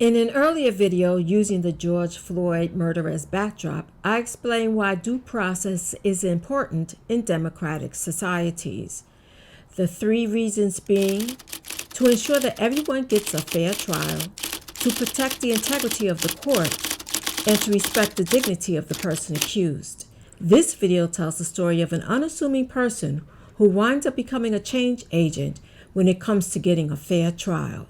In an earlier video using the George Floyd murder as backdrop, I explained why due process is important in democratic societies. The three reasons being to ensure that everyone gets a fair trial, to protect the integrity of the court, and to respect the dignity of the person accused. This video tells the story of an unassuming person who winds up becoming a change agent when it comes to getting a fair trial.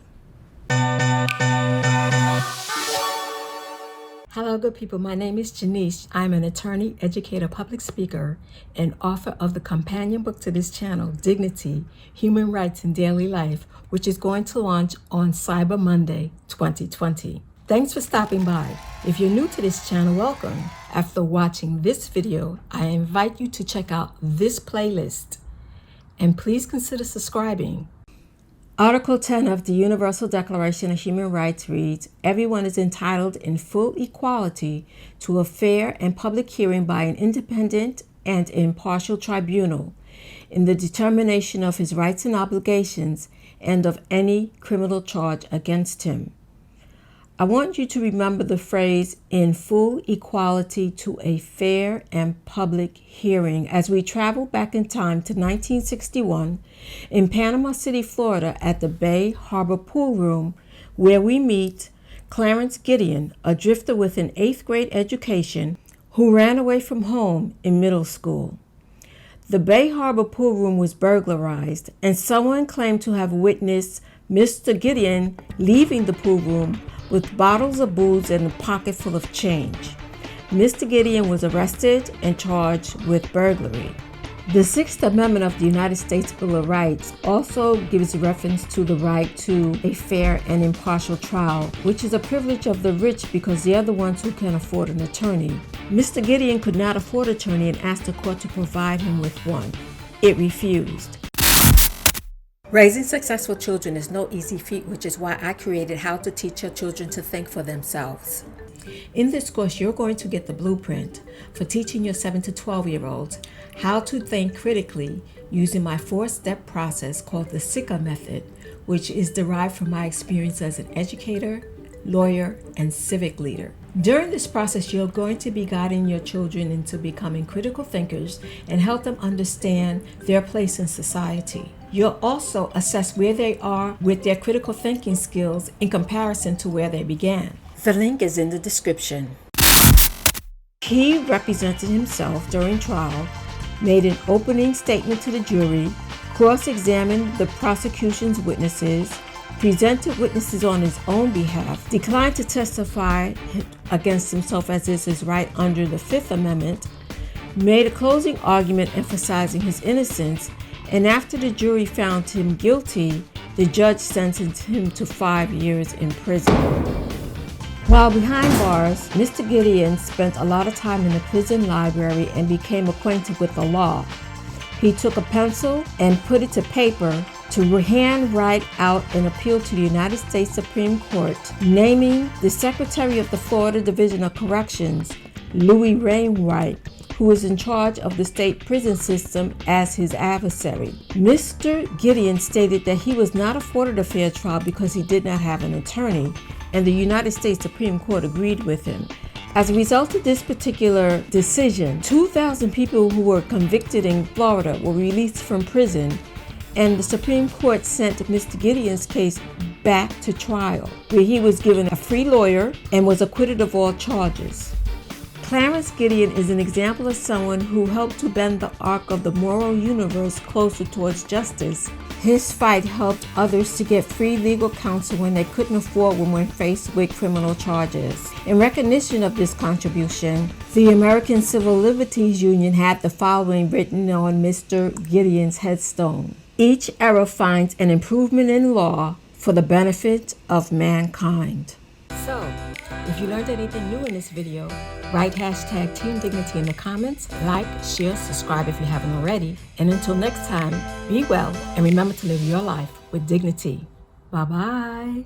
Hello, good people. My name is Janiece. I'm an attorney, educator, public speaker, and author of the companion book to this channel, Dignity, Human Rights in Daily Life, which is going to launch on Cyber Monday 2020. Thanks for stopping by. If you're new to this channel, welcome. After watching this video, I invite you to check out this playlist, and please consider subscribing. Article 10 of the Universal Declaration of Human Rights reads, "Everyone is entitled in full equality to a fair and public hearing by an independent and impartial tribunal in the determination of his rights and obligations and of any criminal charge against him." I want you to remember the phrase "in full equality to a fair and public hearing" as we travel back in time to 1961 in Panama City, Florida at the Bay Harbor Pool Room, where we meet Clarence Gideon, a drifter with an 8th grade education who ran away from home in middle school. The Bay Harbor Pool Room was burglarized, and someone claimed to have witnessed Mr. Gideon leaving the pool room with bottles of booze and a pocket full of change. Mr. Gideon was arrested and charged with burglary. The Sixth Amendment of the United States Bill of Rights also gives reference to the right to a fair and impartial trial, which is a privilege of the rich because they're the ones who can afford an attorney. Mr. Gideon could not afford an attorney and asked the court to provide him with one. It refused. Raising successful children is no easy feat, which is why I created How to Teach Your Children to Think for Themselves. In this course, you're going to get the blueprint for teaching your 7 to 12-year-olds how to think critically using my 4-step process called the SICA Method, which is derived from my experience as an educator, lawyer, and civic leader. During this process, you're going to be guiding your children into becoming critical thinkers and help them understand their place in society. You'll also assess where they are with their critical thinking skills in comparison to where they began. The link is in the description. He represented himself during trial, made an opening statement to the jury, cross-examined the prosecution's witnesses, presented witnesses on his own behalf, declined to testify against himself as is his right under the 5th Amendment, made a closing argument emphasizing his innocence, and after the jury found him guilty, the judge sentenced him to 5 years in prison. While behind bars, Mr. Gideon spent a lot of time in the prison library and became acquainted with the law. He took a pencil and put it to paper to hand write out an appeal to the United States Supreme Court, naming the Secretary of the Florida Division of Corrections, Louis Wainwright, who is in charge of the state prison system, as his adversary. Mr. Gideon stated that he was not afforded a fair trial because he did not have an attorney, and the United States Supreme Court agreed with him. As a result of this particular decision, 2,000 people who were convicted in Florida were released from prison, and the Supreme Court sent Mr. Gideon's case back to trial, where he was given a free lawyer and was acquitted of all charges. Clarence Gideon is an example of someone who helped to bend the arc of the moral universe closer towards justice. His fight helped others to get free legal counsel when they couldn't afford one when faced with criminal charges. In recognition of this contribution, the American Civil Liberties Union had the following written on Mr. Gideon's headstone: "Each era finds an improvement in law for the benefit of mankind." So, if you learned anything new in this video, write hashtag Team Dignity in the comments, like, share, subscribe if you haven't already, and until next time, be well and remember to live your life with dignity. Bye-bye.